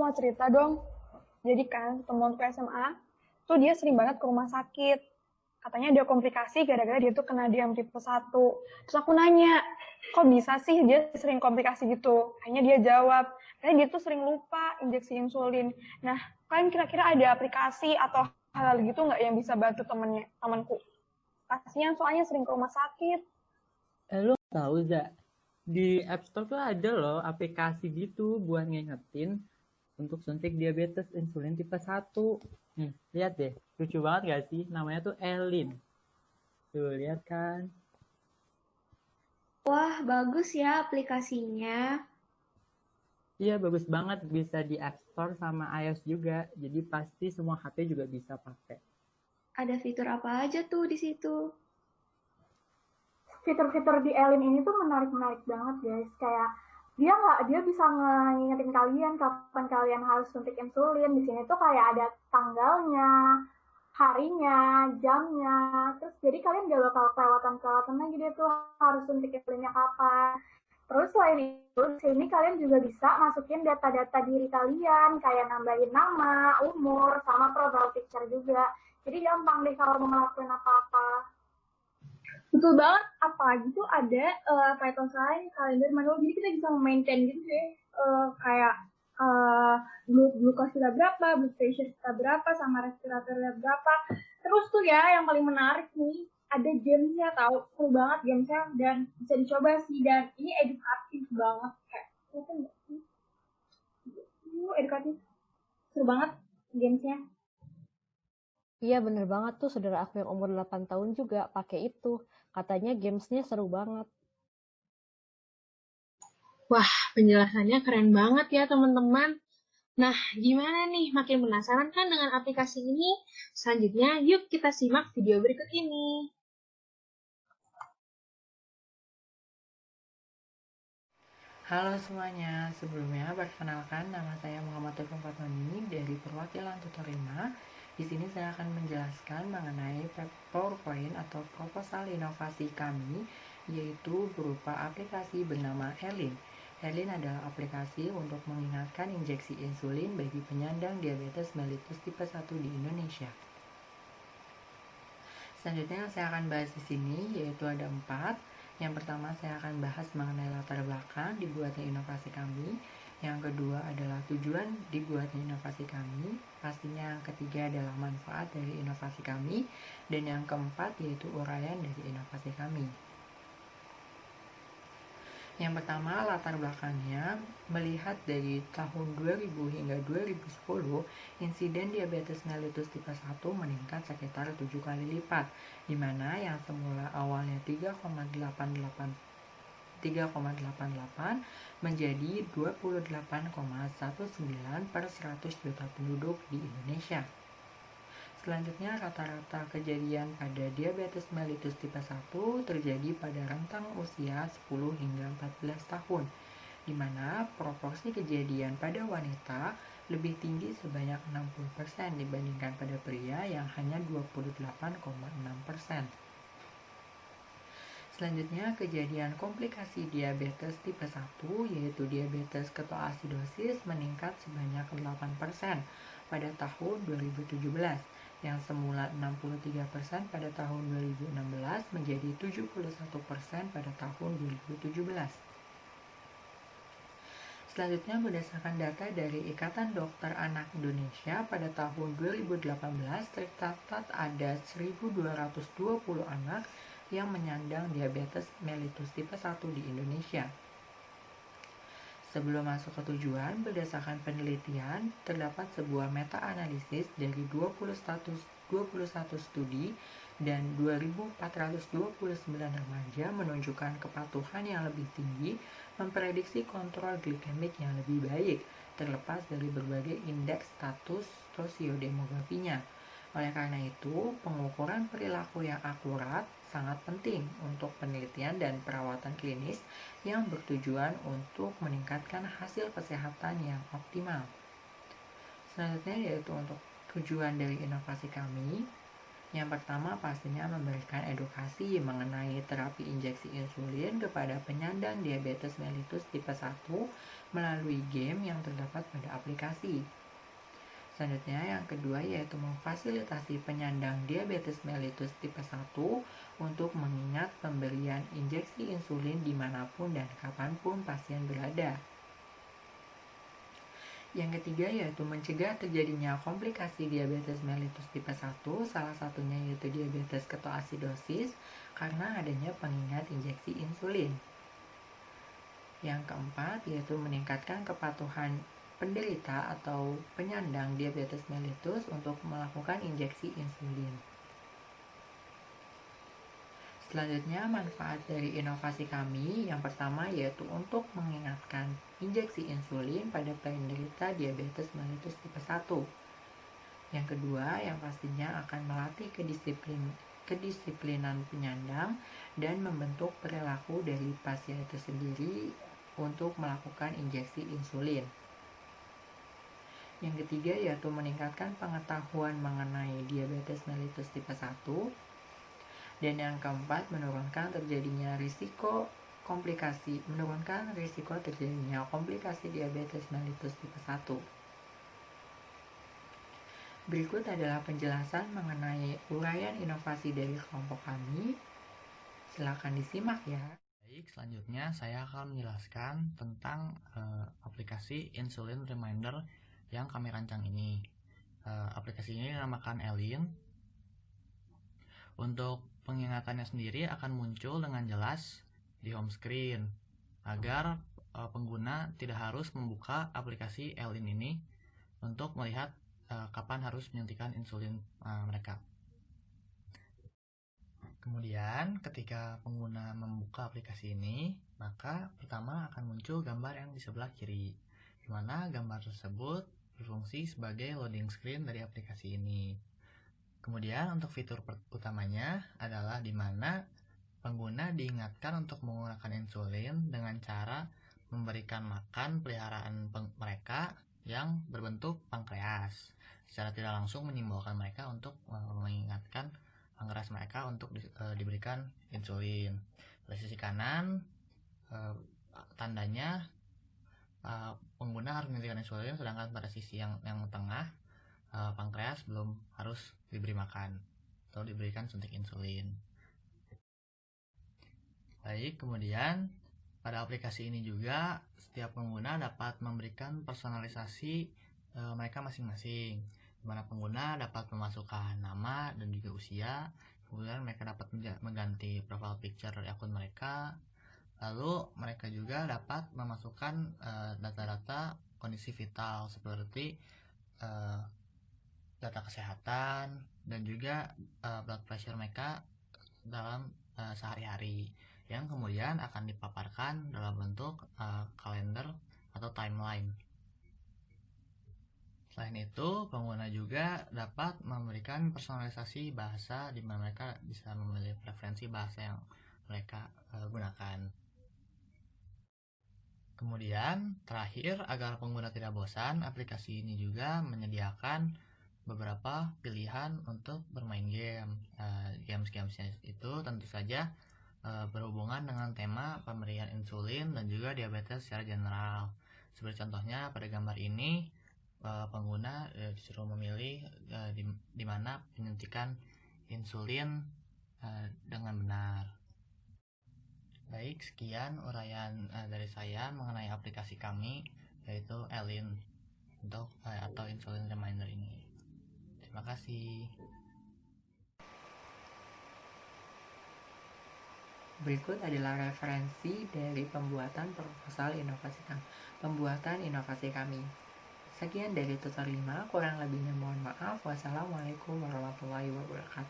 mau cerita dong. Jadi kan, temenku SMA, tuh dia sering banget ke rumah sakit. Katanya dia komplikasi gara-gara dia tuh kena diam tipe 1. Terus aku nanya, kok bisa sih dia sering komplikasi gitu? Akhirnya dia jawab, karena dia tuh sering lupa injeksi insulin. Nah, kalian kira-kira ada aplikasi atau hal gitu nggak yang bisa bantu temanku? Kasihan soalnya sering ke rumah sakit. Lu tahu Za, di App Store tuh ada loh aplikasi gitu buat ngingetin untuk suntik diabetes insulin tipe 1. Nih, lihat deh. Lucu banget gak sih? Namanya tuh Elin. Tuh, lihat kan? Wah, bagus ya aplikasinya. Iya, bagus banget. Bisa di App Store sama iOS juga. Jadi pasti semua HP juga bisa pakai. Ada fitur apa aja tuh di situ? Fitur-fitur di Elin ini tuh menarik-menarik banget guys. Kayak dia bisa ngingetin kalian kapan kalian harus suntik insulin. Di sini tuh kayak ada tanggalnya, harinya, jamnya. Terus jadi kalian gak bakal kelewatan lagi dia tuh harus suntik insulinnya kapan. Terus selain itu, di sini kalian juga bisa masukin data-data diri kalian, kayak nambahin nama, umur, sama profile picture juga. Jadi gampang deh kalau mau ngelakuin apa-apa. Betul banget, apalagi tuh ada vital sign, kalender manual, jadi kita bisa maintain gitu deh, kayak glucose kita berapa, blood pressure kita berapa, sama respiratornya berapa. Terus tuh ya, yang paling menarik nih, ada gamesnya, tahu seru banget gamesnya, dan bisa dicoba sih, dan ini edukatif banget, kayak edukatif, seru banget gamesnya. Iya bener banget tuh, saudara aku yang umur 8 tahun juga pakai itu. Katanya gamesnya seru banget. Wah, penjelasannya keren banget ya teman-teman. Nah, gimana nih? Makin penasaran kan dengan aplikasi ini? Selanjutnya, yuk kita simak video berikut ini. Halo semuanya, sebelumnya perkenalkan nama saya Muhammad Teguh Fatmani dari perwakilan Tutorima. Di sini saya akan menjelaskan mengenai PowerPoint atau proposal inovasi kami, yaitu berupa aplikasi bernama Elin. Elin adalah aplikasi untuk mengingatkan injeksi insulin bagi penyandang diabetes mellitus tipe 1 di Indonesia. Selanjutnya yang saya akan bahas di sini yaitu ada 4. Yang pertama saya akan bahas mengenai latar belakang dibuatnya inovasi kami. Yang kedua adalah tujuan dibuatnya inovasi kami. Pastinya yang ketiga adalah manfaat dari inovasi kami. Dan yang keempat yaitu uraian dari inovasi kami. Yang pertama, latar belakangnya, melihat dari tahun 2000 hingga 2010, insiden diabetes mellitus tipe 1 meningkat sekitar 7 kali lipat, di mana yang semula awalnya 3,88 menjadi 28,19 per 100 juta penduduk di Indonesia. Selanjutnya, rata-rata kejadian pada diabetes mellitus tipe 1 terjadi pada rentang usia 10 hingga 14 tahun, di mana proporsi kejadian pada wanita lebih tinggi sebanyak 60% dibandingkan pada pria yang hanya 28,6%. Selanjutnya, kejadian komplikasi diabetes tipe 1 yaitu diabetes ketoasidosis meningkat sebanyak 8% pada tahun 2017, yang semula 63% pada tahun 2016 menjadi 71% pada tahun 2017. Selanjutnya, berdasarkan data dari Ikatan Dokter Anak Indonesia pada tahun 2018 tercatat ada 1.220 anak yang menyandang diabetes mellitus tipe 1 di Indonesia. Sebelum masuk ke tujuan, berdasarkan penelitian, terdapat sebuah meta-analisis dari 21 studi dan 2.429 remaja menunjukkan kepatuhan yang lebih tinggi, memprediksi kontrol glikemik yang lebih baik, terlepas dari berbagai indeks status sosiodemografinya. Oleh karena itu, pengukuran perilaku yang akurat sangat penting untuk penelitian dan perawatan klinis yang bertujuan untuk meningkatkan hasil kesehatan yang optimal. Selanjutnya yaitu untuk tujuan dari inovasi kami. Yang pertama pastinya memberikan edukasi mengenai terapi injeksi insulin kepada penyandang diabetes mellitus tipe 1 melalui game yang terdapat pada aplikasi. Selanjutnya yang kedua yaitu memfasilitasi penyandang diabetes mellitus tipe 1 untuk mengingat pemberian injeksi insulin dimanapun dan kapanpun pasien berada. Yang ketiga yaitu mencegah terjadinya komplikasi diabetes mellitus tipe 1, salah satunya yaitu diabetes ketoasidosis karena adanya pengingat injeksi insulin. Yang keempat yaitu meningkatkan kepatuhan penderita atau penyandang diabetes mellitus untuk melakukan injeksi insulin. Selanjutnya, manfaat dari inovasi kami yang pertama yaitu untuk mengingatkan injeksi insulin pada penderita diabetes mellitus tipe 1. Yang kedua, yang pastinya akan melatih kedisiplinan penyandang dan membentuk perilaku dari pasien itu sendiri untuk melakukan injeksi insulin. Yang ketiga yaitu meningkatkan pengetahuan mengenai diabetes mellitus tipe 1. Dan yang keempat, menurunkan risiko terjadinya komplikasi diabetes mellitus tipe 1. Berikut adalah penjelasan mengenai uraian inovasi dari kelompok kami. Silakan disimak ya. Baik, selanjutnya saya akan menjelaskan tentang aplikasi Insulin Reminder yang kami rancang ini. Aplikasi ini dinamakan Elin. Untuk pengingatannya sendiri akan muncul dengan jelas di home screen agar pengguna tidak harus membuka aplikasi Elin ini untuk melihat kapan harus menyuntikkan insulin mereka. Kemudian ketika pengguna membuka aplikasi ini, maka pertama akan muncul gambar yang di sebelah kiri, di mana gambar tersebut berfungsi sebagai loading screen dari aplikasi ini. Kemudian untuk fitur utamanya adalah di mana pengguna diingatkan untuk menggunakan insulin dengan cara memberikan makan peliharaan mereka yang berbentuk pankreas. Secara tidak langsung menyimbolkan mereka untuk mengingatkan pankreas mereka untuk diberikan insulin. Pada sisi kanan tandanya pengguna harus menyuntikkan insulin, sedangkan pada sisi yang tengah pankreas belum harus diberi makan atau diberikan suntik insulin. Baik, kemudian pada aplikasi ini juga setiap pengguna dapat memberikan personalisasi mereka masing-masing, di mana pengguna dapat memasukkan nama dan juga usia. Kemudian mereka dapat mengganti profile picture dari akun mereka. Lalu mereka juga dapat memasukkan data-data kondisi vital seperti data kesehatan dan juga blood pressure mereka dalam sehari-hari, yang kemudian akan dipaparkan dalam bentuk kalender atau timeline. Selain itu, pengguna juga dapat memberikan personalisasi bahasa di mana mereka bisa memilih preferensi bahasa yang mereka gunakan. Kemudian, terakhir, agar pengguna tidak bosan, aplikasi ini juga menyediakan beberapa pilihan untuk bermain game. Games-gamesnya itu tentu saja berhubungan dengan tema pemberian insulin dan juga diabetes secara general. Seperti contohnya pada gambar ini, pengguna disuruh memilih di mana penyuntikan insulin dengan benar. Baik, sekian uraian dari saya mengenai aplikasi kami, yaitu Elin atau Insulin Reminder ini. Terima kasih. Berikut adalah referensi dari pembuatan inovasi kami. Sekian dari tutor 5, kurang lebihnya mohon maaf. Wassalamualaikum warahmatullahi wabarakatuh.